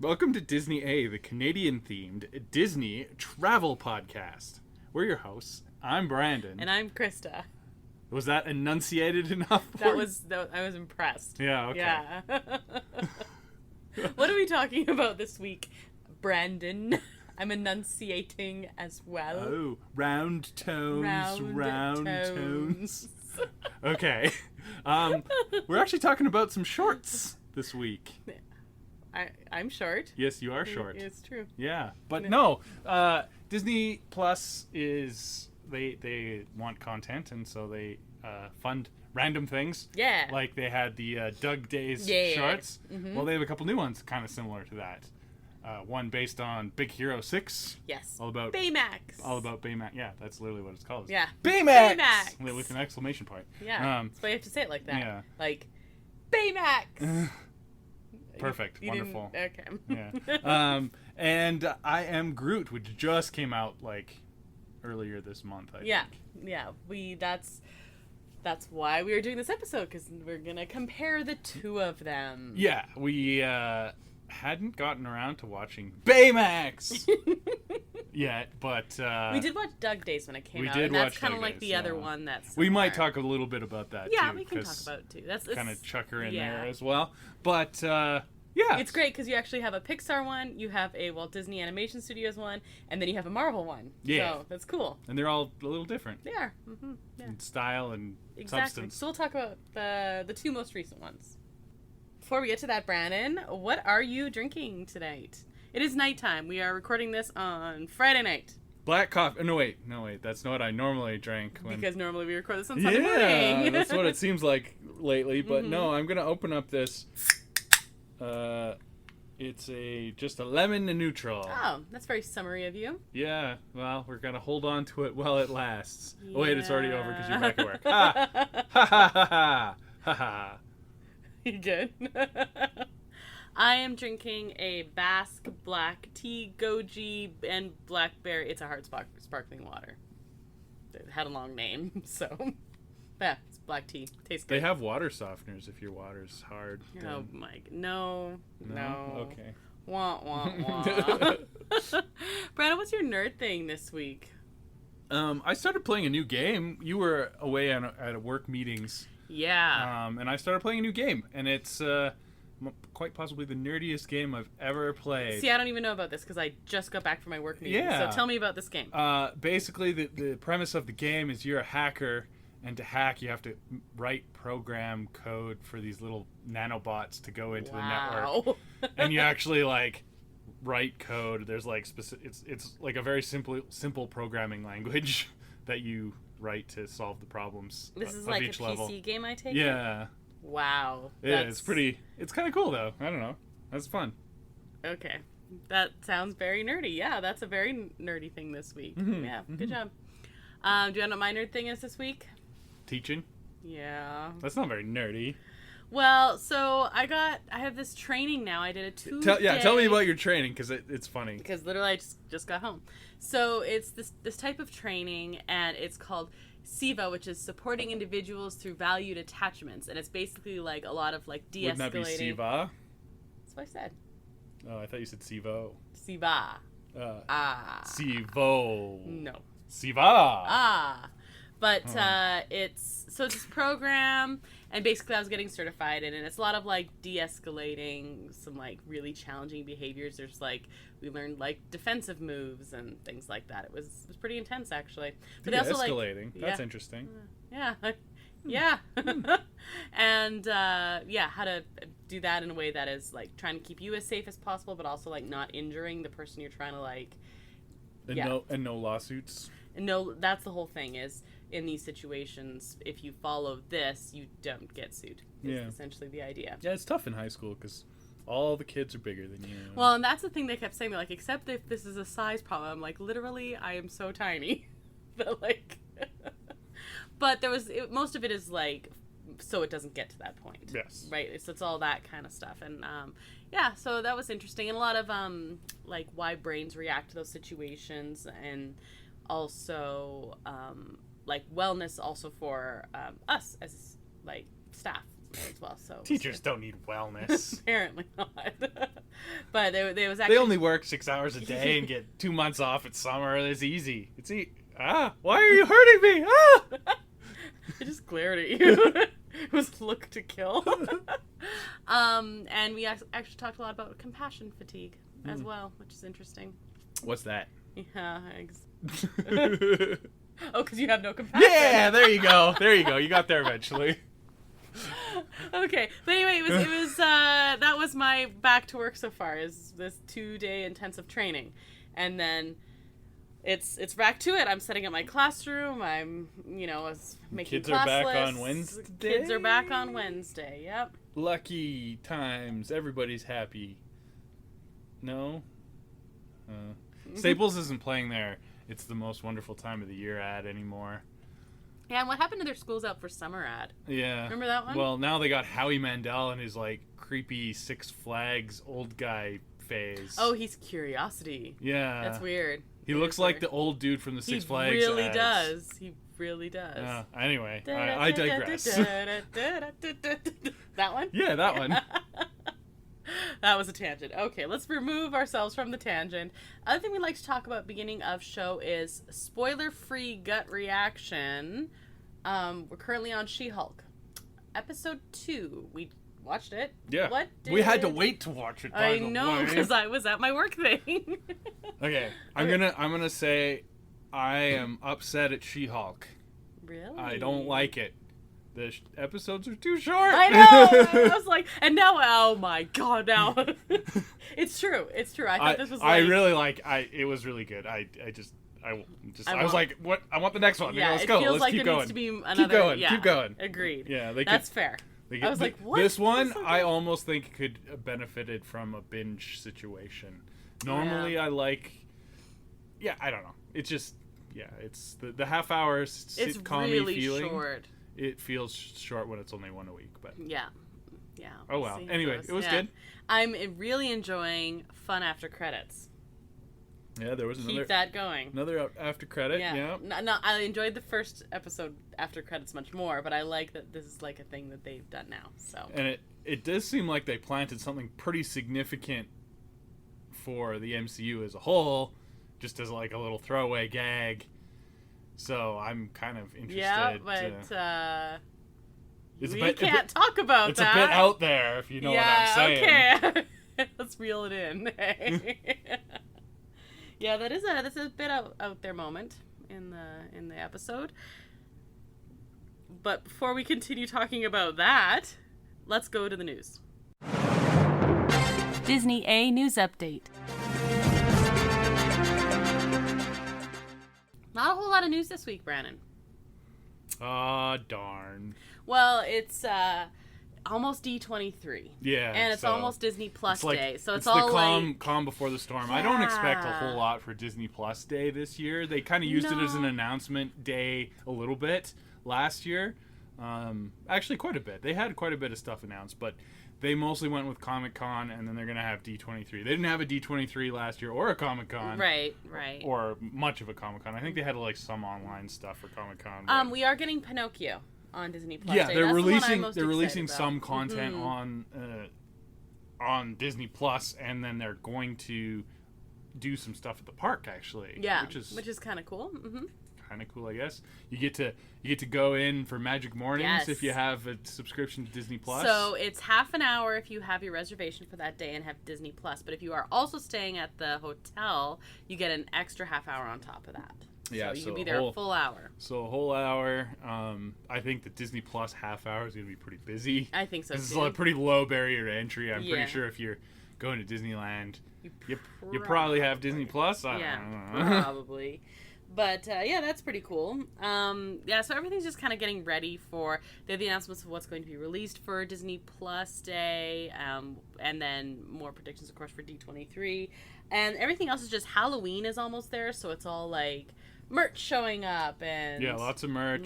Welcome to Disney A, the Canadian-themed Disney travel podcast. We're your hosts. I'm Brandon. And I'm Krysta. Was that enunciated enough? I was impressed. Yeah, okay. Yeah. What are we talking about this week, Brandon? I'm enunciating as well. Oh, round tones. Okay. We're actually talking about some shorts this week. I'm short. Yes, you are short. It's true. Yeah, but no. Disney Plus is they want content, and so they fund random things. Yeah. Like they had the Doug Days shorts. Mm-hmm. Well, they have a couple new ones kind of similar to that. One based on Big Hero 6. Yes. All about Baymax. All about Baymax. Yeah, that's literally what it's called. Yeah. Baymax! Baymax! With an exclamation point. Yeah. That's why you have to say it like that. Yeah. Like, Baymax! Perfect. You wonderful. Okay. Yeah. And I Am Groot, which just came out like earlier this month. I think. Yeah. That's why we were doing this episode, because we're gonna compare the two of them. Yeah, we hadn't gotten around to watching Baymax yet, but we did watch Doug Days when it came out. We did and that's watch kind of Doug like Days, the other one that's we might similar. talk a little bit about that. Yeah, too, we can talk about it too. That's kind of chuck her in yeah. there as well. But yeah, it's great because you actually have a Pixar one, you have a Walt Disney Animation Studios one, and then you have a Marvel one. Yeah, so that's cool. And they're all a little different. They are. Mm-hmm. Yeah. In style and substance. So we'll talk about the two most recent ones. Before we get to that, Brandon, what are you drinking tonight? It is nighttime. We are recording this on Friday night. Black coffee. No, wait. That's not what I normally drink. Because normally we record this on Sunday morning. Yeah, that's what it seems like lately. But no, I'm going to open up this. It's just a lemon and neutral. Oh, that's very summery of you. Yeah, well, we're going to hold on to it while it lasts. Yeah. Oh, wait, it's already over because you're back at work. Ha! Ha ha ha ha! Ha ha. You good? I am drinking a Basque black tea, goji, and blackberry. It's a hard sparkling water. It had a long name, so yeah, it's black tea. Tastes good. They have water softeners if your water's hard. Oh my, no. Okay. Wah, wah, wah. Brandon, what's your nerd thing this week? I started playing a new game. You were away at work meetings. Yeah. And I started playing a new game, and it's quite possibly the nerdiest game I've ever played. See, I don't even know about this because I just got back from my work meeting. Yeah. So tell me about this game. Basically, the premise of the game is you're a hacker, and to hack, you have to write program code for these little nanobots to go into the network. And you actually write code. There's it's like a very simple programming language that you write to solve the problems. This is of like each a level. PC game, I take it? Yeah. Wow. Yeah, it's kind of cool though. I don't know. That's fun. Okay. That sounds very nerdy. Yeah, that's a very nerdy thing this week. Mm-hmm. Yeah, good job. Do you know what my nerd thing is this week? Teaching? Yeah. That's not very nerdy. Well, so I have this training now. I did a 2-day. Tell me about your training because it's funny. Because literally I just got home. So it's this type of training, and it's called SIVA, which is supporting individuals through valued attachments, and it's basically like a lot of de-escalating. Wouldn't that be SIVA? That's what I said. Oh, I thought you said SIVO. SIVA. SIVO. No. SIVA. But it's this program, and basically I was getting certified in it. It's a lot of de-escalating some really challenging behaviors. There's we learned defensive moves and things like that. It was pretty intense actually. But they also de-escalating. That's interesting. Yeah. Yeah. And how to do that in a way that is trying to keep you as safe as possible, but also not injuring the person you're trying to and no lawsuits. No, that's the whole thing is in these situations, if you follow this, you don't get sued. Is essentially the idea. Yeah, it's tough in high school because all the kids are bigger than you. Well, and that's the thing they kept saying. They're except if this is a size problem. I'm literally, I am so tiny. But but most of it is so it doesn't get to that point. Yes. Right? It's all that kind of stuff. And so that was interesting. And a lot of why brains react to those situations, and also wellness also for us as staff. as well. So teachers don't need wellness. Apparently not. But they was They actually only work 6 hours a day and get 2 months off at summer. It's easy. Why are you hurting me? I just glared at you. It was look to kill. And we actually talked a lot about compassion fatigue as well, which is interesting. What's that? Yeah. Oh, because you have no compassion. Yeah, there you go. You got there eventually. Okay, but anyway, it was that was my back to work so far, is this 2-day intensive training, and then it's back to it. I'm setting up my classroom. I'm making Kids class are back lists. on Wednesday. Kids are back on Wednesday. Yep. Lucky times. Everybody's happy. No. Staples isn't playing there. It's the most wonderful time of the year ad anymore. Yeah, and what happened to their schools out for summer ad? Yeah. Remember that one? Well, now they got Howie Mandel and his like creepy Six Flags old guy phase. Oh, he's Curiosity. Yeah. That's weird. He looks like the old dude from the Six Flags He really ads. does. He really does. Anyway, I digress. That one? Yeah, that one. That was a tangent. Okay, let's remove ourselves from the tangent. Other thing we like to talk about beginning of show is spoiler-free gut reaction. We're currently on She-Hulk. Episode 2. We watched it. Yeah. What we had to wait to watch it. I know, because I was at my work thing. Okay, I'm gonna say I am upset at She-Hulk. Really? I don't like it. The episodes are too short. I know. I was like, and now, oh my god, now it's true. It's true. I thought this was. I really like. It was really good. I was like, what? I want the next one. Yeah, let's go. Feels Let's like keep there going. needs to be another. Keep going. Yeah, Keep going. Agreed. Yeah, that's fair. I was like, what? This one, I almost think could have benefited from a binge situation. Normally, I like. Yeah, I don't know. It's just, it's the half hour sitcom-y really feeling. Short. It feels short when it's only one a week, but yeah. Oh well. Anyway, it was good. I'm really enjoying fun after credits. Yeah, there was Keep that going. Another after credit. Yeah. No, I enjoyed the first episode after credits much more, but I like that this is like a thing that they've done now. So. And it does seem like they planted something pretty significant for the MCU as a whole, just as like a little throwaway gag. So I'm kind of interested. Yeah, but we can't talk about it's that. It's a bit out there, if you know what I'm saying. Okay. Let's reel it in. Yeah, that's a bit out there moment in the episode. But before we continue talking about that, let's go to the news. Disney A News Update. Not a whole lot of news this week, Brandon. Aw, darn. Well, it's almost D23. Yeah. And it's almost Disney Plus Day. So it's all the calm before the storm. Yeah. I don't expect a whole lot for Disney Plus Day this year. They kind of used it as an announcement day a little bit last year. Actually, quite a bit. They had quite a bit of stuff announced, but they mostly went with Comic-Con, and then they're going to have D23. They didn't have a D23 last year or a Comic-Con. Right. Or much of a Comic-Con. I think they had like some online stuff for Comic-Con. We are getting Pinocchio on Disney Plus. Yeah, Day. they're That's releasing some content on Disney Plus, and then they're going to do some stuff at the park actually. Yeah, which is kind of cool. Mm-hmm. Kind of cool, I guess. You get to go in for Magic Mornings if you have a subscription to Disney Plus. So it's half an hour if you have your reservation for that day and have Disney Plus. But if you are also staying at the hotel, you get an extra half hour on top of that. Yeah, so you can be there a full hour. So a whole hour. I think the Disney Plus half hour is going to be pretty busy. I think so too. It's a pretty low barrier to entry. I'm pretty sure if you're going to Disneyland, you probably have Disney Plus. I don't know. Probably. But, that's pretty cool. So everything's just kind of getting ready for the announcements of what's going to be released for Disney Plus Day, and then more predictions, of course, for D23. And everything else is just Halloween is almost there, so it's all, like, merch showing up. And lots of merch.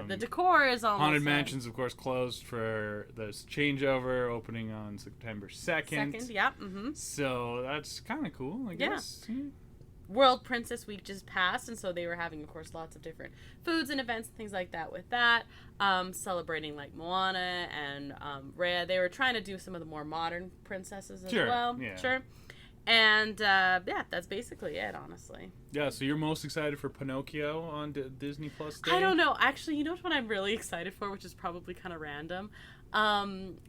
The decor is almost Haunted Mansion's, of course, closed for this changeover, opening on September 2nd. Yeah. Mm-hmm. So that's kind of cool, I guess. Yeah. World Princess Week just passed, and so they were having, of course, lots of different foods and events and things like that with that. Celebrating like Moana and Rhea. They were trying to do some of the more modern princesses as well. Yeah. Sure. And that's basically it, honestly. Yeah, so you're most excited for Pinocchio on Disney Plus Day? I don't know. Actually, you know what I'm really excited for, which is probably kind of random?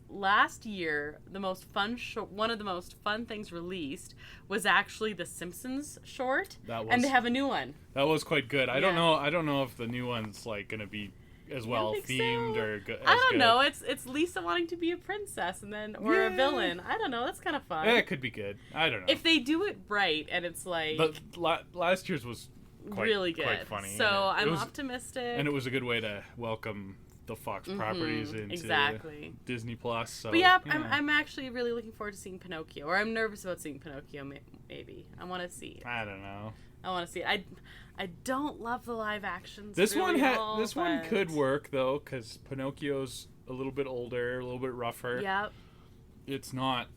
Last year, one of the most fun things released was actually the Simpsons short, and they have a new one. That was quite good. I don't know if the new one's like going to be as well themed or good. I don't know. It's Lisa wanting to be a princess or a villain. I don't know. That's kind of fun. Yeah, it could be good. I don't know. If they do it right and it's like... But last year's was really good. Quite funny. So I'm optimistic. And it was a good way to welcome the Fox properties into Disney Plus. So, but yeah, I'm actually really looking forward to seeing Pinocchio. Or I'm nervous about seeing Pinocchio, maybe. I want to see it. I don't know. I want to see it. I don't love the live actions. This one could work though, because Pinocchio's a little bit older, a little bit rougher. Yep. It's not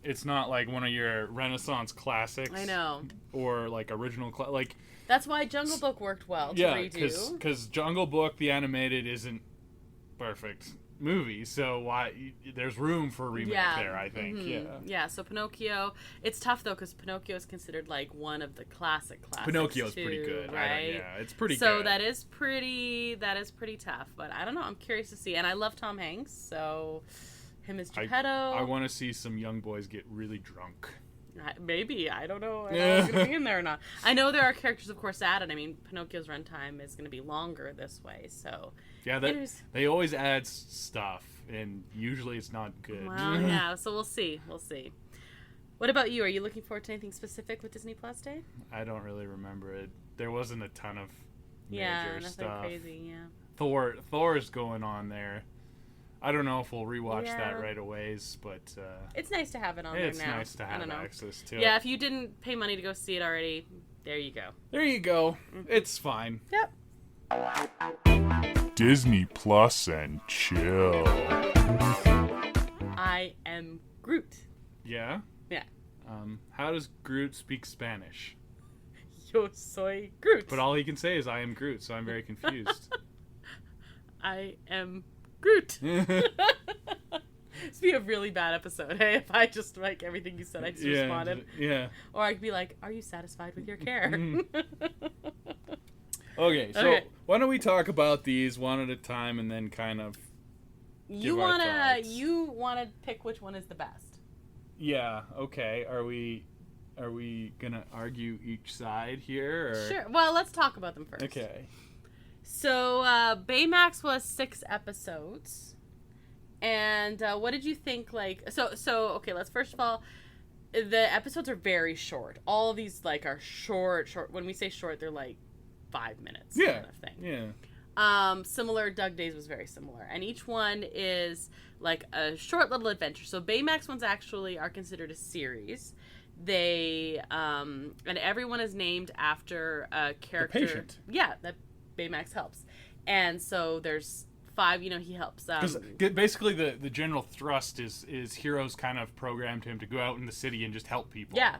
like one of your Renaissance classics. I know. Or like original like. That's why Jungle Book worked well to redo. Because Jungle Book the animated isn't perfect movie, so there's room for a remake there, I think. Yeah, so Pinocchio, it's tough though, because Pinocchio is considered like one of the classics. Pinocchio's pretty good, right? It's pretty good. So that is pretty tough, but I don't know, I'm curious to see. And I love Tom Hanks, so him as Geppetto. I want to see some young boys get really drunk. Maybe. I don't know if it's going to be in there or not. I know there are characters, of course, added. I mean, Pinocchio's runtime is going to be longer this way, so... Yeah, they always add stuff, and usually it's not good. Well, yeah, so we'll see. What about you? Are you looking forward to anything specific with Disney Plus Day? I don't really remember it. There wasn't a ton of major nothing stuff. Crazy, yeah. Thor's going on there. I don't know if we'll rewatch that right away, but... it's nice to have it on there now. It's nice to have access to it. Yeah, if you didn't pay money to go see it already, there you go. There you go. It's fine. Yep. Disney Plus and chill. I Am Groot. Yeah? Yeah. How does Groot speak Spanish? Yo soy Groot. But all he can say is I am Groot, so I'm very confused. I am Groot. This would be a really bad episode, hey? If I just, like, everything you said, I just responded. Yeah. Or I could be like, are you satisfied with your care? Okay, so why don't we talk about these one at a time and then kind of you wanna pick which one is the best. Yeah, okay. Are we gonna argue each side here? Or? Sure. Well, let's talk about them first. Okay. So, Baymax was 6 episodes. And what did you think, like... So okay, let's first of all... The episodes are very short. All of these, like, are short. When we say short, they're, like, 5 minutes kind of thing. Yeah. Similar, Doug Days was very similar. And each one is, like, a short little adventure. So, Baymax ones actually are considered a series. They... and everyone is named after a character... The patient. Yeah, that Baymax helps. And so there's 5, he helps. Because basically the general thrust is Hero's kind of programmed him to go out in the city and just help people. Yeah.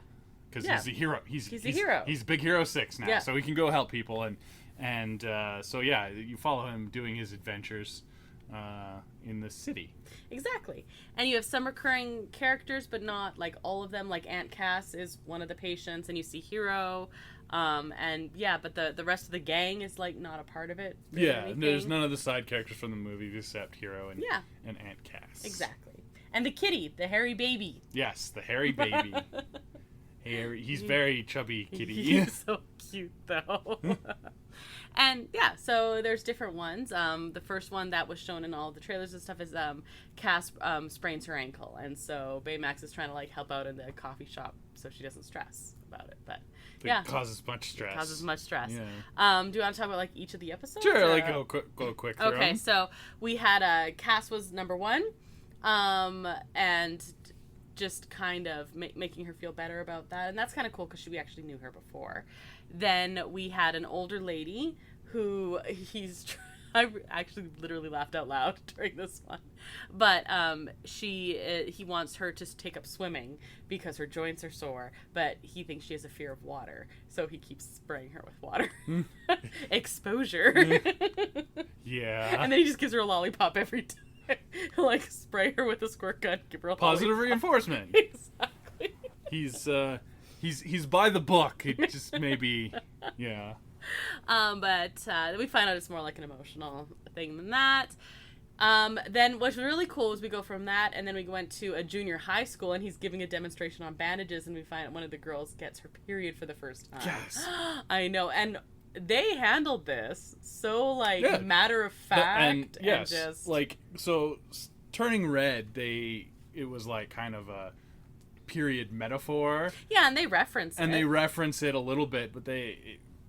Because he's a hero. He's a hero. He's Big Hero 6 now, yeah. So he can go help people. And so, yeah, you follow him doing his adventures in the city. Exactly. And you have some recurring characters, but not, like, all of them. Like, Aunt Cass is one of the patients, and you see Hero... but the rest of the gang is, like, not a part of it. Yeah, there's none of the side characters from the movie except Hero and Aunt Cass. Exactly. And the kitty, the hairy baby. Yes, the hairy baby. He's very chubby kitty. He's so cute, though. And, yeah, so there's different ones. The first one that was shown in all the trailers and stuff is Cass sprains her ankle. And so Baymax is trying to, like, help out in the coffee shop so she doesn't stress about it. But... It causes much stress. Yeah. Do you want to talk about, like, each of the episodes? Sure, like, go quick through Okay, them. so we had Cass was number 1, and just kind of making her feel better about that. And that's kind of cool because we actually knew her before. Then we had an older lady who I actually literally laughed out loud during this one. But he wants her to take up swimming because her joints are sore, but he thinks she has a fear of water, so he keeps spraying her with water. Exposure. Yeah. And then he just gives her a lollipop every time. Like, spray her with a squirt gun, give her a Positive lollipop. reinforcement. Exactly. He's by the book. It just maybe, yeah. But we find out it's more like an emotional thing than that. Then what's really cool is we go from that, and then we went to a junior high school, and he's giving a demonstration on bandages, and we find out one of the girls gets her period for the first time. Yes. I know, and they handled this so, like, Yeah. matter of fact, And yes, just... like, so turning red, it was like kind of a period metaphor. Yeah, and they reference and it. they reference it a little bit, but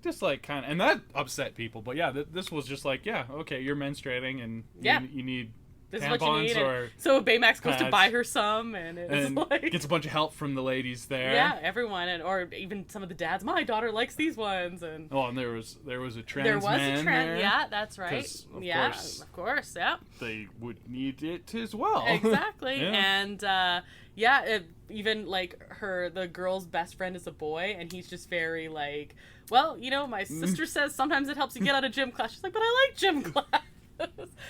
just like kind of, and that upset people. But yeah, this was just like, yeah, okay, you're menstruating and you need this tampons is what you need. or So Baymax goes to pads. buy her some, and it's and like gets a bunch of help from the ladies there. yeah, everyone, or even some of the dads. My daughter likes these ones, and Oh, and there was a trans there was man a trend. there. Yeah, that's right. 'Cause, of Yeah, course, of course. Yeah, they would need it as well. exactly. Yeah. And even like the girl's best friend is a boy, and he's just very like, well, my sister says sometimes it helps you get out of gym class. She's like, but I like gym class.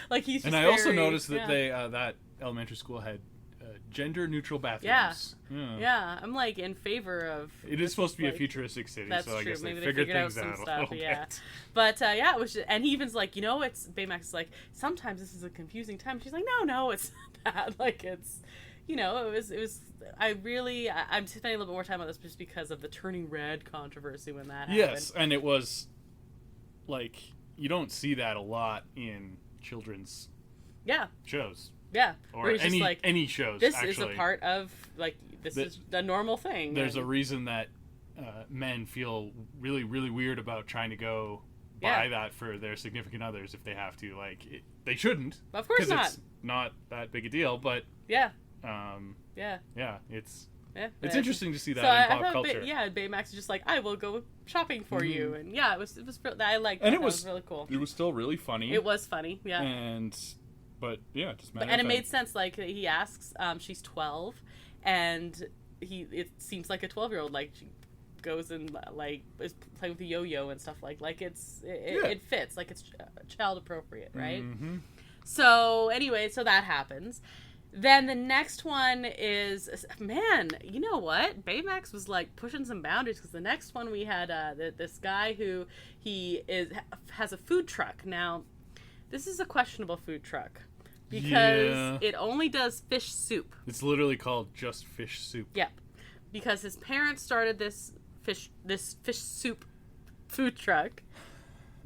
Like he's just And I also very- noticed that yeah. they that elementary school had gender neutral bathrooms. Yeah, I'm like in favor of. It is supposed to be a like- futuristic city, That's so I true. guess Maybe they they figured figured out things some out a stuff. little Yeah, bit. but it was, and he even's like, it's Baymax is like, sometimes this is a confusing time. She's like, no, it's not that. Like it's, it was. I'm spending a little bit more time on this just because of the turning red controversy when that happened. Yes, and it was like you don't see that a lot in children's Yeah. shows Yeah. or Where he's just like, any shows. this actually. is a part of like this is a normal thing. There's a and- reason that men feel really, really weird about trying to go Yeah. buy that for their significant others if they have to. Like, they shouldn't. Of course 'cause not. It's not that big a deal, but Yeah. yeah, Yeah. it's Yeah. interesting to see that So in I pop thought culture. Baymax is just like, I will go shopping for you, and yeah, it was I liked And that. it That was really cool. It was still really funny. It was funny, yeah. But yeah, just And it made sense. Like he asks, she's 12, and it seems like a 12-year-old. Like she goes and like is playing with the yo-yo and stuff it fits. Like it's child appropriate, right? Mm-hmm. So anyway, so that happens. Then the next one is, man, you know what? Baymax was like pushing some boundaries because the next one we had this guy who has a food truck. Now, this is a questionable food truck because it only does fish soup. It's literally called just fish soup. Yep, because his parents started this fish soup food truck.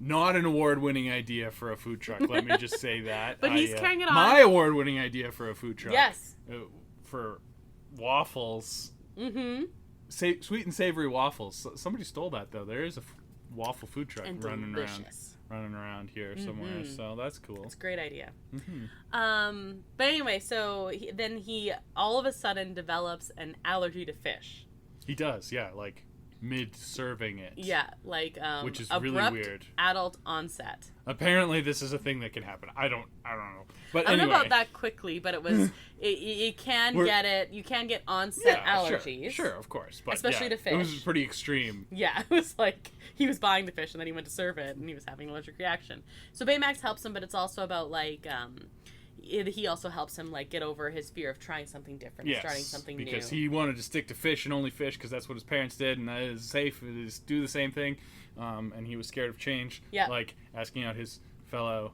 Not an award-winning idea for a food truck. Let me just say that. But he's carrying it on. My award-winning idea for a food truck. Yes. For waffles. Mm-hmm. Sweet and savory waffles. Somebody stole that though. There is a waffle food truck And running delicious. around here somewhere. So that's cool. It's a great idea. Mm-hmm. But anyway, so he all of a sudden develops an allergy to fish. He does, yeah, like mid-serving it. Yeah, like which is abrupt really weird. Adult onset. Apparently, this is a thing that can happen. I don't know. But I don't anyway. know about that quickly, but it was you can get it. You can get onset allergies. Sure, of course. But Especially to fish. It was pretty extreme. Yeah, it was like he was buying the fish and then he went to serve it and he was having an allergic reaction. So Baymax helps him, but it's also about like he also helps him like get over his fear of trying something different, starting something new. Because he wanted to stick to fish and only fish because that's what his parents did and that is safe. It is do the same thing, and he was scared of change. Yeah. Like asking out his fellow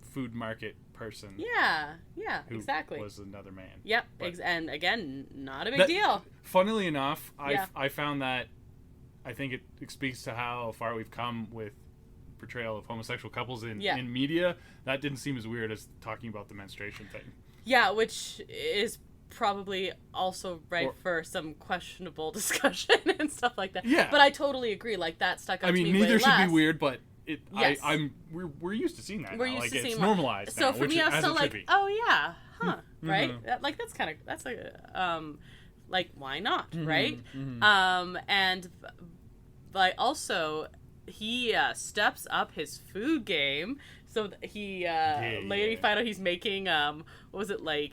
food market person. Yeah, who exactly. was another man. Yep, But and again, not a big deal. Funnily enough, Yeah. I found that I think it speaks to how far we've come with portrayal of homosexual couples in media. That didn't seem as weird as talking about the menstruation thing. Yeah, which is probably also for some questionable discussion and stuff like that. Yeah. But I totally agree. Like that stuck out to me way neither should less. be weird, but it. Yes. We're used to seeing that. We're now. used like, to it's seeing normalized So now, for which me, I was as still it should like, be. oh yeah, right? Mm-hmm. Like that's a like why not, Mm-hmm. right? Mm-hmm. And like also he steps up his food game. So he later you find out he's making what was it like?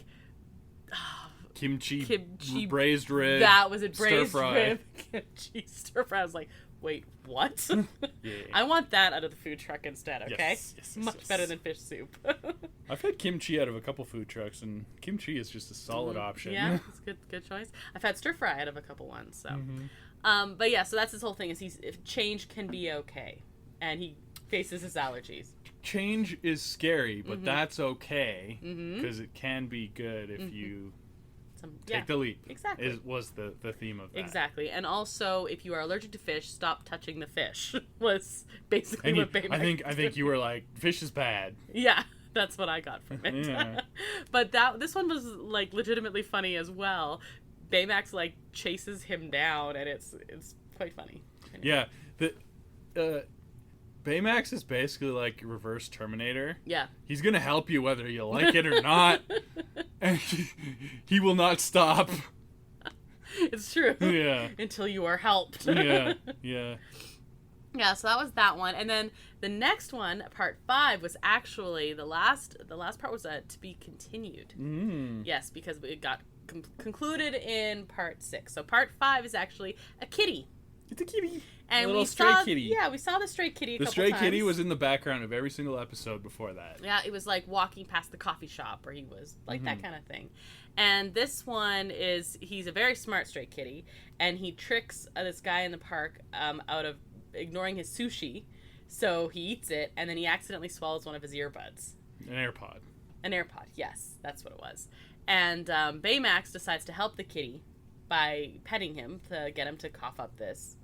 Kimchi braised rib. That was it, braised stir-fry. rib kimchi stir fry. I was like, wait, what? Yeah. I want that out of the food truck instead. Okay, Yes, much better than fish soup. I've had kimchi out of a couple food trucks, and kimchi is just a solid option. Yeah, it's good choice. I've had stir fry out of a couple ones. So, Mm-hmm. but yeah, so that's his whole thing. Is if change can be okay, and he faces his allergies. Change is scary, but that's okay because it can be good if you take the leap. Exactly. Was the theme of that. Exactly. And also, if you are allergic to fish, stop touching the fish. Was basically And what Baymax I think you were like, fish is bad. Yeah, that's what I got from it. Yeah. But this one was like legitimately funny as well. Baymax like chases him down, and it's quite funny. Yeah. The Baymax is basically like reverse Terminator. Yeah. He's gonna help you whether you like it or not. And he will not stop. It's true. Yeah. Until you are helped. Yeah. Yeah, so that was that one. And then the next one, part 5, was actually the last part was to be continued. Yes, because it got concluded in part 6. So part 5 is actually a kitty. It's a kitty. And a little we stray saw, kitty. Yeah, we saw the stray kitty a The couple stray times. kitty was in the background of every single episode before that. Yeah, it was like walking past the coffee shop where he was, like that kind of thing. And this one he's a very smart stray kitty, and he tricks this guy in the park out of ignoring his sushi. So he eats it, and then he accidentally swallows one of his earbuds. An AirPod. An AirPod, yes, that's what it was. And Baymax decides to help the kitty by petting him to get him to cough up this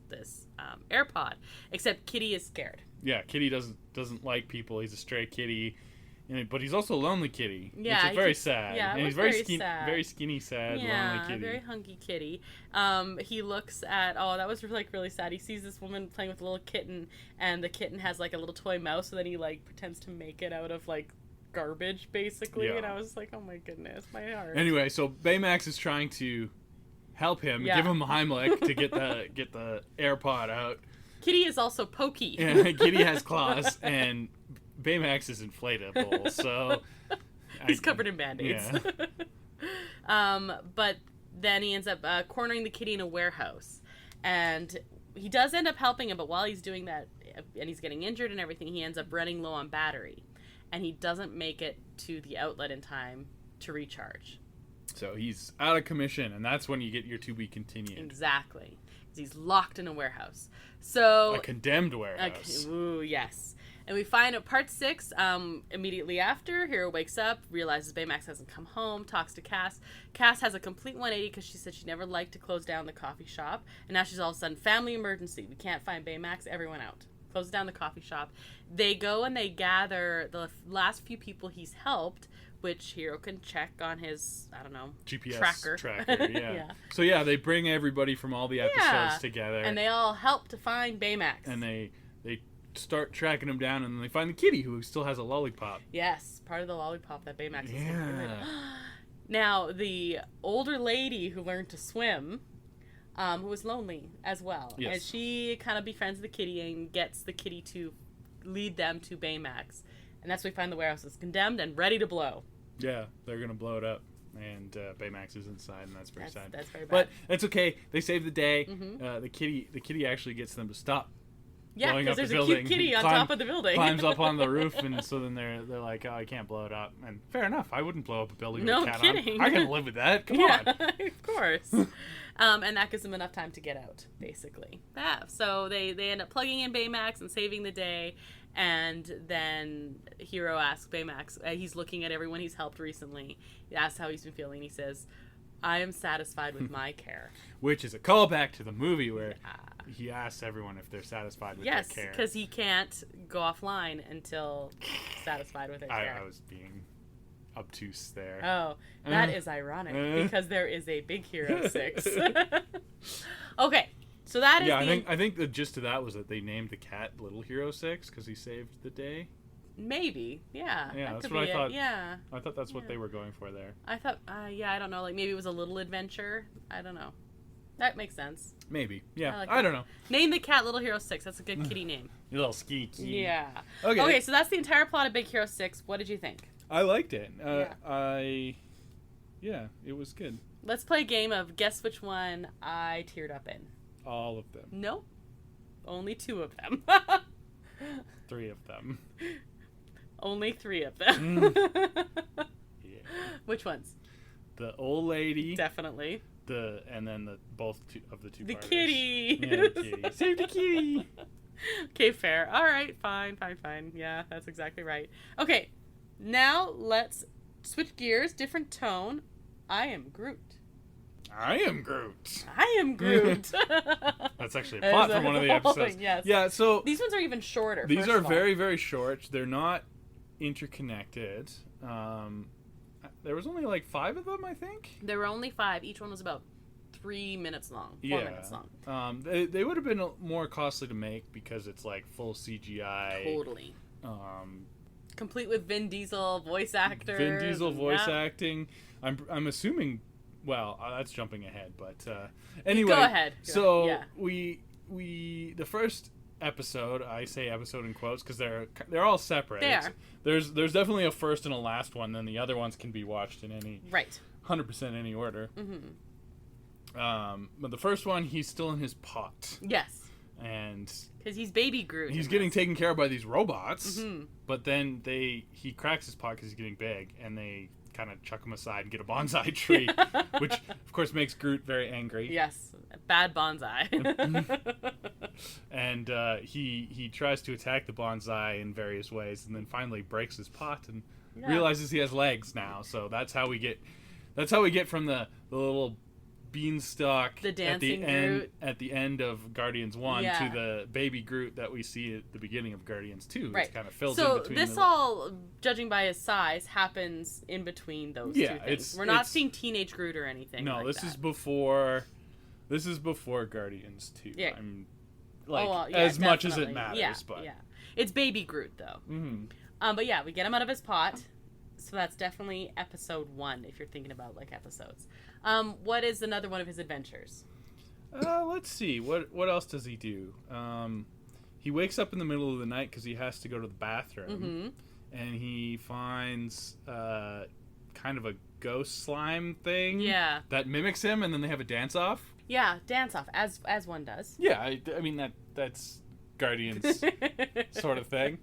AirPod. Except Kitty is scared. Yeah, Kitty doesn't like people. He's a stray kitty, but he's also a lonely kitty. Yeah, which is very sad. Yeah, and it he's was very sad. very skinny, sad, lonely kitty. Very hunky kitty. He looks at that was like really sad. He sees this woman playing with a little kitten, and the kitten has like a little toy mouse, so then he like pretends to make it out of like garbage basically. Yeah. And I was like, oh my goodness, my heart. Anyway, so Baymax is trying to help him, give him a Heimlich to get the AirPod out. Kitty is also pokey. And Kitty has claws, and Baymax is inflatable, so he's covered in band-aids. Yeah. But then he ends up cornering the kitty in a warehouse, and he does end up helping him. But while he's doing that, and he's getting injured and everything, he ends up running low on battery, and he doesn't make it to the outlet in time to recharge. So he's out of commission, and that's when you get your to be continued. Exactly. He's locked in a warehouse. So a condemned warehouse. Ooh, yes. And we find out part 6, immediately after, Hero wakes up, realizes Baymax hasn't come home, talks to Cass. Cass has a complete 180 because she said she never liked to close down the coffee shop. And now she's all of a sudden, family emergency. We can't find Baymax. Everyone out. Closes down the coffee shop. They go and they gather the last few people he's helped, which Hero can check on his, I don't know, GPS tracker. Yeah. Yeah. So yeah, they bring everybody from all the episodes together. And they all help to find Baymax. And they start tracking him down, and then they find the kitty who still has a lollipop. Yes, part of the lollipop that Baymax is Yeah. Now, the older lady who learned to swim, who was lonely as well. Yes. And she kind of befriends the kitty and gets the kitty to lead them to Baymax. And that's when we find the warehouse is condemned and ready to blow. Yeah, they're going to blow it up. And Baymax is inside, and that's very sad. That's very bad. But that's okay. They save the day. Mm-hmm. The kitty actually gets them to stop. Yeah, blowing up because the there's a building. cute kitty on top of the building. Climbs up on the roof, and so then they're like, oh, I can't blow it up. And fair enough. I wouldn't blow up a building with a cat kidding. on. I can live with that. Come Yeah, on. of course. And that gives them enough time to get out, basically. Yeah, so they end up plugging in Baymax and saving the day. And then Hero asks Baymax, he's looking at everyone he's helped recently. He asks how he's been feeling. He says, I am satisfied with my care. Which is a callback to the movie where he asks everyone if they're satisfied with their care. Yes, because he can't go offline until satisfied with their care. I was being obtuse there. Oh, that is ironic because there is a Big Hero 6. Okay, so that is I think the gist of that was that they named the cat Little Hero 6 because he saved the day. Maybe, yeah. Yeah, that that's could what be I thought. it. Yeah. I thought that's what they were going for there. I thought, I don't know, like maybe it was a little adventure. I don't know. That makes sense. Maybe. Yeah. like I don't know. Name the cat Little Hero 6. That's a good kitty name. You little skeeky. Yeah. Okay. Okay, so that's the entire plot of Big Hero 6. What did you think? I liked it. Yeah. It was good. Let's play a game of guess which one I teared up in. All of them. Nope. Only 2 of them. 3 of them. Only 3 of them. Yeah. Which ones? The old lady. Definitely. And then of the two. The parters. kitty. Yeah, the kitty. Save the kitty. Okay, fair. All right, fine. Yeah, that's exactly right. Okay, now let's switch gears, different tone. I am Groot. I am Groot. I am Groot. That's actually a plot from one of the episodes. Yes. Yeah, so these ones are even shorter. these first are of all. very, very short. They're not interconnected. There was only like 5 of them, I think. There were only 5. Each one was about 3 minutes long. 4 minutes long. They would have been more costly to make because it's like full CGI. Totally. Complete with Vin Diesel voice actors. Vin Diesel voice acting. I'm assuming. Well, that's jumping ahead, but anyway. Go ahead. So we the first episode, I say episode in quotes because they're all separate. They are. There's definitely a first and a last one. Then the other ones can be watched in any 100% any order. Mm-hmm. But the first one, he's still in his pot. Yes. And because he's baby Groot. He's getting taken care of by these robots. Mm-hmm. But then he cracks his pot because he's getting big, and they kind of chuck him aside and get a bonsai tree, which of course makes Groot very angry. Yes, bad bonsai. And he tries to attack the bonsai in various ways, and then finally breaks his pot and realizes he has legs now. So that's how we get from the little beanstalk the dancing Groot at the end of Guardians 1 to the baby Groot that we see at the beginning of Guardians 2. Right. It's kind of fills so in between. This all, judging by his size, happens in between those two things. We're not seeing teenage Groot or anything. No, like this that. is before. This is before Guardians 2. Yeah. I'm definitely. as much as it matters, but it's baby Groot though. Mm-hmm. But yeah, we get him out of his pot. So that's definitely episode 1 if you're thinking about like episodes. What is another one of his adventures? Let's see. What else does he do? He wakes up in the middle of the night because he has to go to the bathroom, and he finds kind of a ghost slime thing that mimics him, and then they have a dance off. Yeah, dance off as one does. Yeah, I mean that's Guardians sort of thing.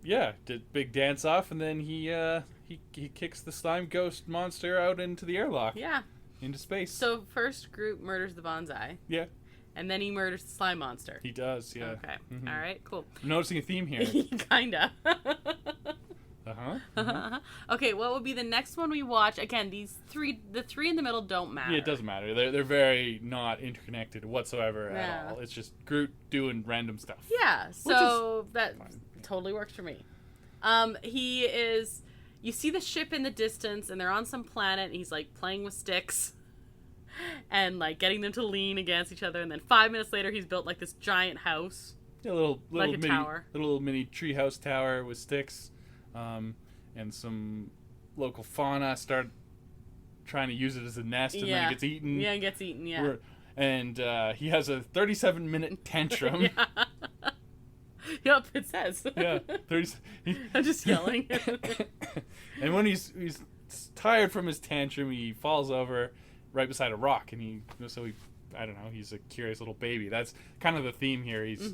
Yeah, did big dance off, and then he kicks the slime ghost monster out into the airlock. Yeah. Into space. So first Groot murders the bonsai. Yeah. And then he murders the slime monster. He does, yeah. Okay. Mm-hmm. All right, cool. I'm noticing a theme here. Kinda. Uh-huh. Uh-huh. Okay, what would be the next one we watch? Again, the 3 in the middle don't matter. Yeah, it doesn't matter. They're very not interconnected whatsoever at all. It's just Groot doing random stuff. Yeah, so that totally works for me. You see the ship in the distance, and they're on some planet, and he's, like, playing with sticks and, like, getting them to lean against each other, and then 5 minutes later, he's built, like, this giant house. Yeah, little like a mini, tower. Little mini treehouse tower with sticks, and some local fauna start trying to use it as a nest, and then it gets eaten. Yeah, it gets eaten, yeah. And he has a 37-minute tantrum. Yeah. Yep, it says. Yeah, I'm just yelling. And when he's tired from his tantrum, he falls over right beside a rock, and I don't know, he's a curious little baby. That's kind of the theme here. He's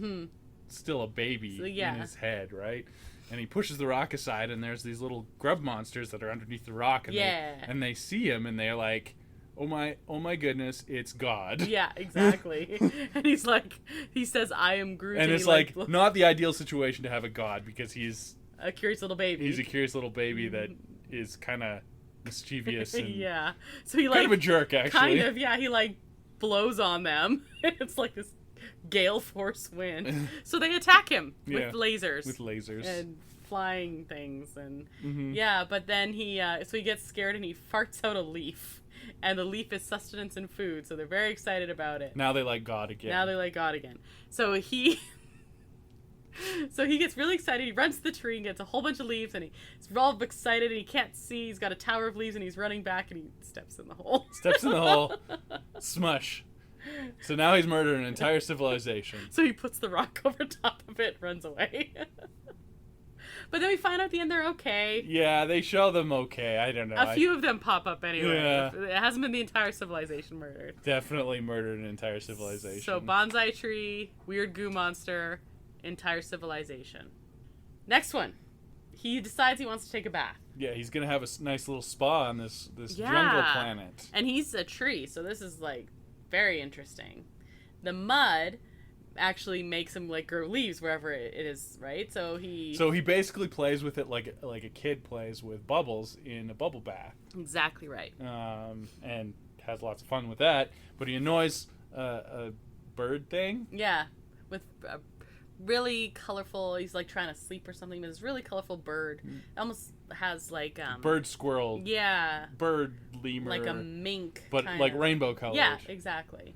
still a baby in his head, right? And he pushes the rock aside, and there's these little grub monsters that are underneath the rock, and they see him, and they're like, oh my goodness, it's God. Yeah, exactly. And he says, I am Groot. And it's like not the ideal situation to have a God, because he's a curious little baby. He's a curious little baby that is kind of mischievous and so he kind of a jerk, actually. Kind of, yeah. He like blows on them. It's like this gale force wind. So they attack him with lasers. With lasers. And flying things. And mm-hmm. but then he gets scared and he farts out a leaf. And the leaf is sustenance and food, so they're very excited about it. Now they like God again. So So he gets really excited. He runs to the tree and gets a whole bunch of leaves, and he's all excited, and he can't see. He's got a tower of leaves, and he's running back, and he steps in the hole. Steps in the hole. Smush. So now he's murdering an entire civilization. So he puts the rock over top of it, runs away. But then we find out at the end they're okay. Yeah, they show them okay. I don't know. A few of them pop up anyway. Yeah. It hasn't been the entire civilization murdered. Definitely murdered an entire civilization. So bonsai tree, weird goo monster, entire civilization. Next one. He decides he wants to take a bath. Yeah, he's going to have a nice little spa on this jungle planet. And he's a tree, so this is like very interesting. The mud actually makes him like grow leaves wherever it is, right? So he basically plays with it like a kid plays with bubbles in a bubble bath. Exactly right. And has lots of fun with that, but he annoys a bird thing. Yeah, with a really colorful. He's like trying to sleep or something. But this really colorful bird. It almost has like bird squirrel. Yeah. Bird lemur. Like a mink. But kinda. like rainbow colors. Yeah, exactly.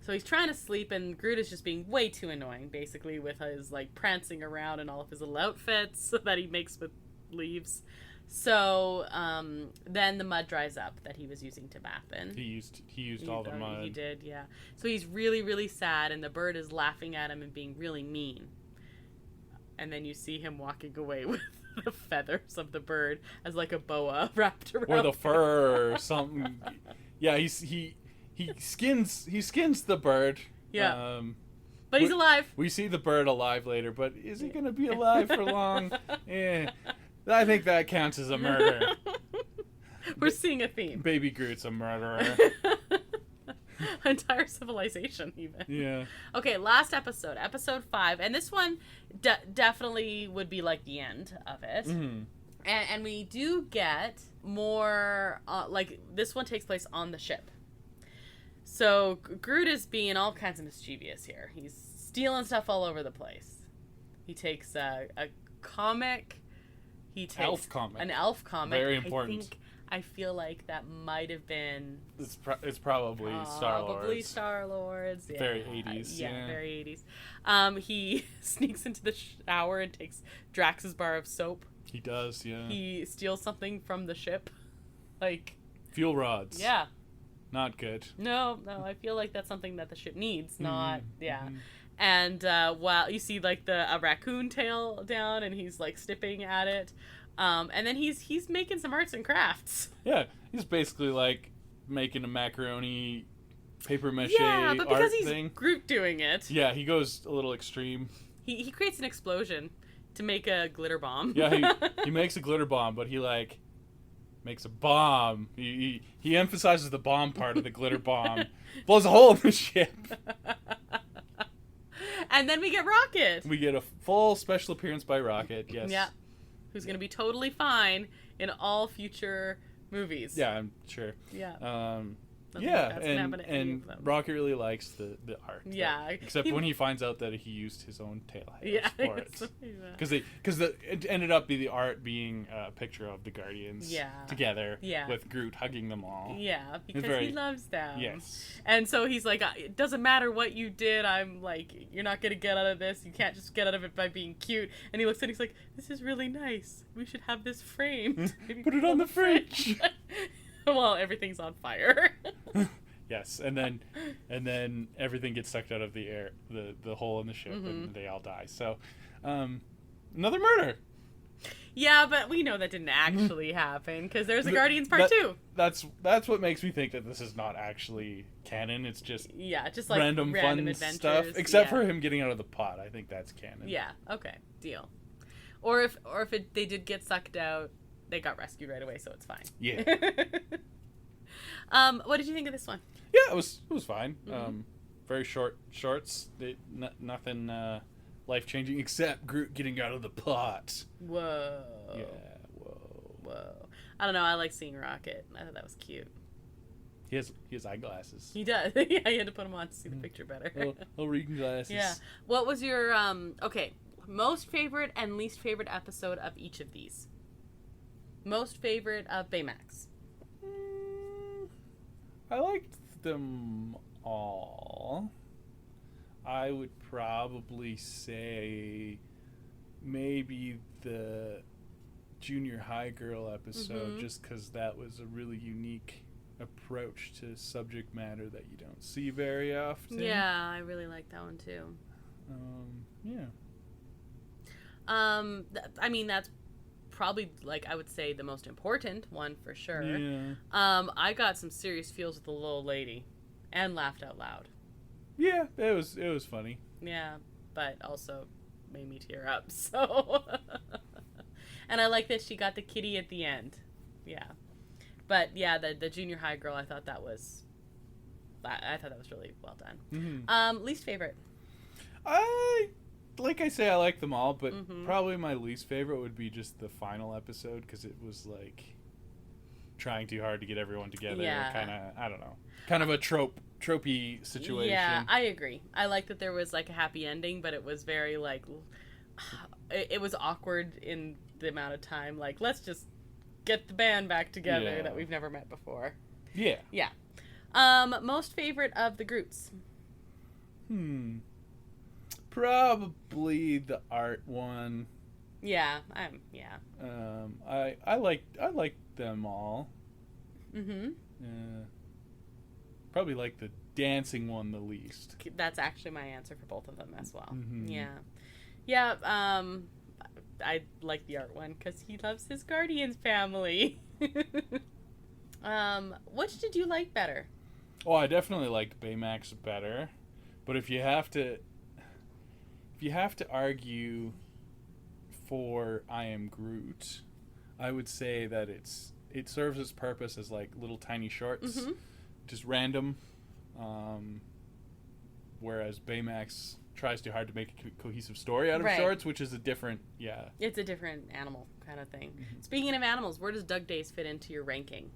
So he's trying to sleep, and Groot is just being way too annoying, basically, with his, like, prancing around and all of his little outfits that he makes with leaves. So, then the mud dries up that he was using to bath in. He used all the mud. He did, yeah. So he's really, really sad, and the bird is laughing at him and being really mean. And then you see him walking away with the feathers of the bird as, like, a boa wrapped around or the fur or something. Yeah, He skins the bird. Yeah. But he's alive. We see the bird alive later, but is he going to be alive for long? I think that counts as a murder. We're seeing a theme. Baby Groot's a murderer. Entire civilization, even. Yeah. Okay, last episode, episode 5, and this one definitely would be like the end of it. Mm-hmm. And we do get more, like, this one takes place on the ship. So Groot is being all kinds of mischievous here. He's stealing stuff all over the place. He takes a comic. He takes an elf comic. Very important. I feel like that might have been. It's probably Star-Lord. Probably Star-Lord's. Yeah. Very 80s. Yeah, very 80s. He sneaks into the shower and takes Drax's bar of soap. He does, yeah. He steals something from the ship, like fuel rods. Yeah. Not good. No, I feel like that's something that the ship needs, not, yeah. Mm-hmm. And while you see, like, a raccoon tail down, and he's, like, snipping at it. And then he's making some arts and crafts. Yeah, he's basically, like, making a macaroni paper mache but because art he's thing. Groot doing it. Yeah, he goes a little extreme. He creates an explosion to make a glitter bomb. Yeah, he makes a glitter bomb, but he, like, makes a bomb. He emphasizes the bomb part of the glitter bomb. Blows a hole in the ship. And then we get Rocket. We get a full special appearance by Rocket, yes. Yeah. Who's going to be totally fine in all future movies. Yeah, I'm sure. Yeah. Yeah, and Rocket really likes the art. Yeah. Except when he finds out that he used his own tail hairs yeah, for it. Because it ended up the art being a picture of the Guardians together with Groot hugging them all. Yeah, because he loves them. Yes. And so he's like, it doesn't matter what you did, I'm like, you're not going to get out of this. You can't just get out of it by being cute. And he looks at it, he's like, this is really nice. We should have this framed. Put it on the fridge. Well, everything's on fire. Yes, and then everything gets sucked out of the air, the hole in the ship, and they all die. So, another murder. Yeah, but we know that didn't actually happen because there's a Guardians Part 2. That's what makes me think that this is not actually canon. It's just just like random fun adventures. stuff. Except for him getting out of the pot, I think that's canon. Yeah. Okay. Deal. Or if they did get sucked out, they got rescued right away, so it's fine. Yeah. What did you think of this one? Yeah, it was fine. Mm-hmm. Very shorts. Nothing life-changing except Groot getting out of the pot. Whoa. Yeah. Whoa. I don't know. I like seeing Rocket. I thought that was cute. He has eyeglasses. He does. Yeah, you had to put them on to see the picture better. Little reading glasses. Yeah. What was your most favorite and least favorite episode of each of these? Most favorite of Baymax. I liked them all. I would probably say maybe the junior high girl episode, just because that was a really unique approach to subject matter that you don't see very often. Yeah, I really like that one too. Yeah. I mean, that's probably, like, I would say the most important one for sure. Yeah. I got some serious feels with the little lady and laughed out loud. Yeah, it was funny. Yeah, but also made me tear up, so. And I like that she got the kitty at the end. Yeah. But yeah, the junior high girl, I thought that was really well done. Least favorite? Like I say, I like them all, but probably my least favorite would be just the final episode, because it was like trying too hard to get everyone together. Yeah. Kind of, I don't know, kind of a tropey situation. Yeah, I agree. I like that there was like a happy ending, but it was very like, it was awkward in the amount of time. Like, let's just get the band back together that we've never met before. Yeah. Yeah. Most favorite of the Groots? Probably the art one. Yeah, I like them all. Probably like the dancing one the least. That's actually my answer for both of them as well. Yeah. I like the art one because he loves his Guardians family. Which did you like better? Oh, I definitely liked Baymax better, but if you have to argue for I Am Groot, I would say that it serves its purpose as like little tiny shorts, just random, whereas Baymax tries too hard to make a cohesive story out of shorts, which is a different, It's a different animal kind of thing. Speaking of animals, where does Doug Days fit into your ranking?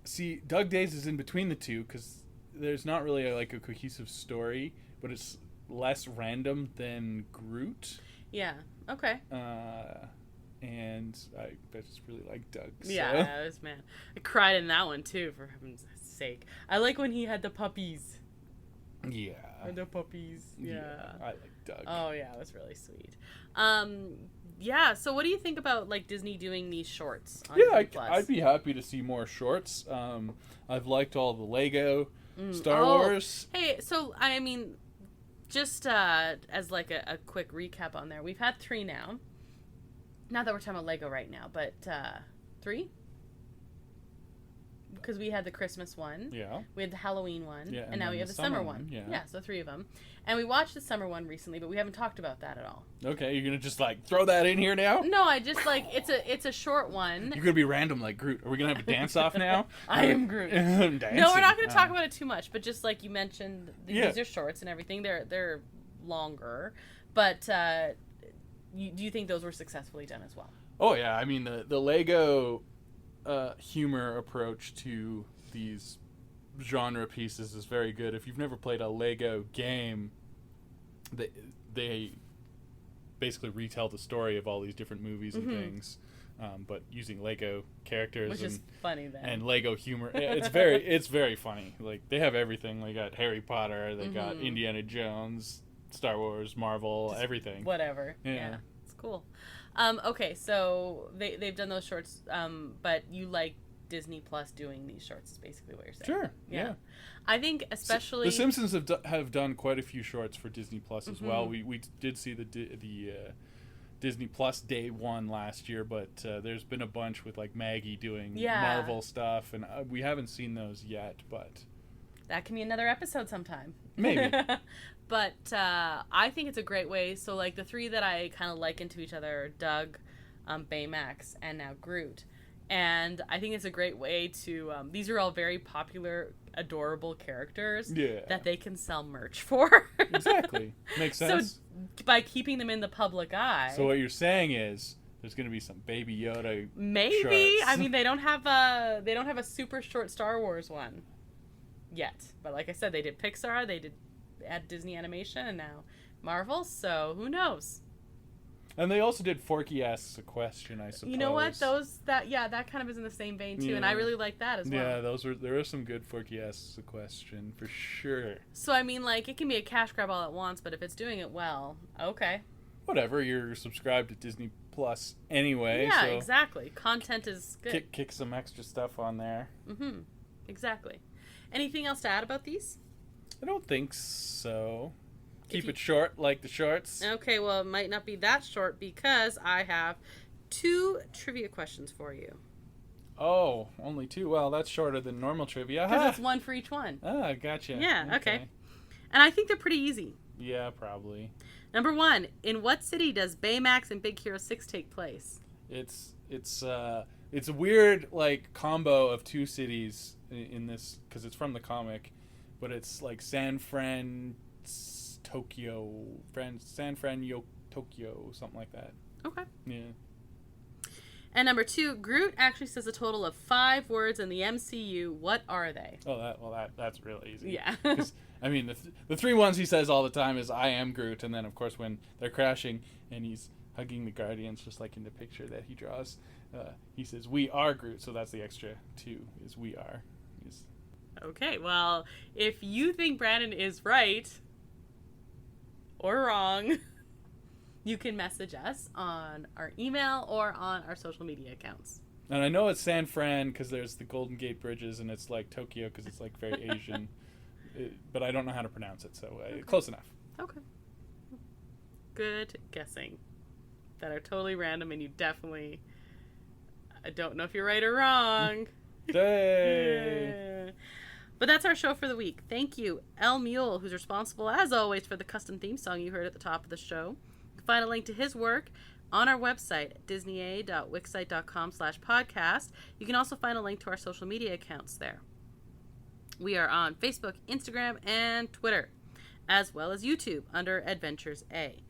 See, Doug Days is in between the two, because there's not really a cohesive story, but it's less random than Groot. Yeah. Okay. And I just really like Doug. Yeah, it was, man. I cried in that one too, for heaven's sake. I like when he had the puppies. Yeah. The puppies. Yeah. I like Doug. Oh yeah, it was really sweet. Yeah. So what do you think about like Disney doing these shorts on Disney Plus? I'd be happy to see more shorts. I've liked all the Lego Star Wars. Hey, so I mean, just as like a quick recap on there, we've had 3 now. Not that we're talking about Lego right now, but 3? Because we had the Christmas one. Yeah. We had the Halloween one. Yeah, and now we have the summer one. Yeah, so 3 of them. And we watched the summer one recently, but we haven't talked about that at all. Okay, you're going to just like throw that in here now? No, I just like, it's a short one. You're going to be random like Groot. Are we going to have a dance-off now? I am Groot. No, we're not going to talk about it too much, but just like you mentioned, these are shorts and everything. They're longer. But do you think those were successfully done as well? Oh, yeah. I mean, the Lego humor approach to these genre pieces is very good. If you've never played a Lego game, they basically retell the story of all these different movies and things, but using Lego characters, which is funny then, and Lego humor. It's very funny. Like, they have everything. They got Harry Potter, they got Indiana Jones, Star Wars, Marvel, just everything. Whatever. Yeah, it's cool. Okay, so they've done those shorts, but you like Disney Plus doing these shorts is basically what you're saying. Sure. Yeah. I think especially The Simpsons have done quite a few shorts for Disney Plus as well. We did see the Disney Plus Day 1 last year, but there's been a bunch with like Maggie doing Marvel stuff, and we haven't seen those yet, but that can be another episode sometime. Maybe. But I think it's a great way. So like the 3 that I kind of liken to each other are Doug, Baymax, and now Groot. And I think it's a great way to, these are all very popular, adorable characters that they can sell merch for. Exactly. Makes sense. So by keeping them in the public eye. So what you're saying is there's going to be some Baby Yoda maybe shorts. I mean, they don't have a super short Star Wars one yet. But like I said, they did Pixar, they had Disney Animation, and now Marvel, so who knows? And they also did Forky Asks a Question, I suppose. You know what? That kind of is in the same vein too, and I really like that as well. Yeah, there are some good Forky Asks a Question for sure. So I mean, like, it can be a cash grab all at once, but if it's doing it well, okay. Whatever, you're subscribed to Disney Plus anyway. Yeah, so exactly. Content is good. Kick some extra stuff on there. Mm-hmm. Exactly. Anything else to add about these? I don't think so. Keep it short, like the shorts. Okay, well, it might not be that short because I have 2 trivia questions for you. Oh, only 2. Well, that's shorter than normal trivia. Because it's 1 for each one. Ah, gotcha. Yeah, okay. And I think they're pretty easy. Yeah, probably. Number 1, in what city does Baymax and Big Hero 6 take place? It's a weird like combo of 2 cities in this because it's from the comic, but it's like San Fran, Tokyo, Tokyo, something like that. Okay. Yeah. And number 2, Groot actually says a total of 5 words in the MCU. What are they? Oh, that's real easy. Yeah. I mean, the 3 ones he says all the time is "I am Groot," and then of course when they're crashing and he's hugging the Guardians, just like in the picture that he draws, he says "We are Groot." So that's the extra 2 is "We are." Okay. Well, if you think Brandon is right or wrong, you can message us on our email or on our social media accounts. And I know it's San Fran because there's the Golden Gate Bridges, and it's like Tokyo because it's like very Asian. But I don't know how to pronounce it, so close enough. Okay. Good guessing. That are totally random, and you definitely... I don't know if you're right or wrong. Yay! But that's our show for the week. Thank you, El Mule, who's responsible, as always, for the custom theme song you heard at the top of the show. You can find a link to his work on our website, disneya.wixsite.com/podcast. You can also find a link to our social media accounts there. We are on Facebook, Instagram, and Twitter, as well as YouTube under Adventures A.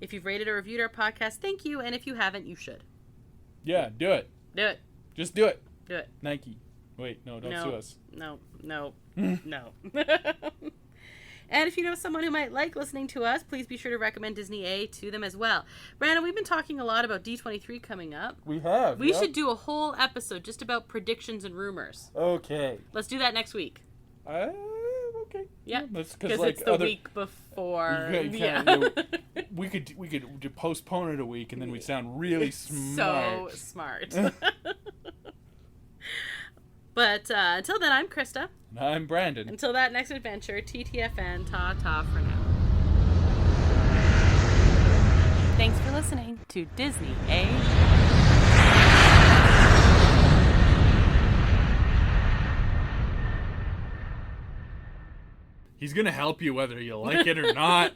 If you've rated or reviewed our podcast, thank you, and if you haven't, you should. Yeah, do it. Do it. Just do it. Do it. Nike. Wait, no, don't sue us. No. And if you know someone who might like listening to us, please be sure to recommend Disney A to them as well. Brandon, we've been talking a lot about D23 coming up. We have. We should do a whole episode just about predictions and rumors. Okay. Let's do that next week. Okay. Yeah, because like it's the week before. We could postpone it a week, and then we'd sound really smart. So smart. But until then, I'm Krysta. And I'm Brandon. Until that next adventure, TTFN, ta-ta for now. Thanks for listening to Disney A. He's going to help you whether you like it or not.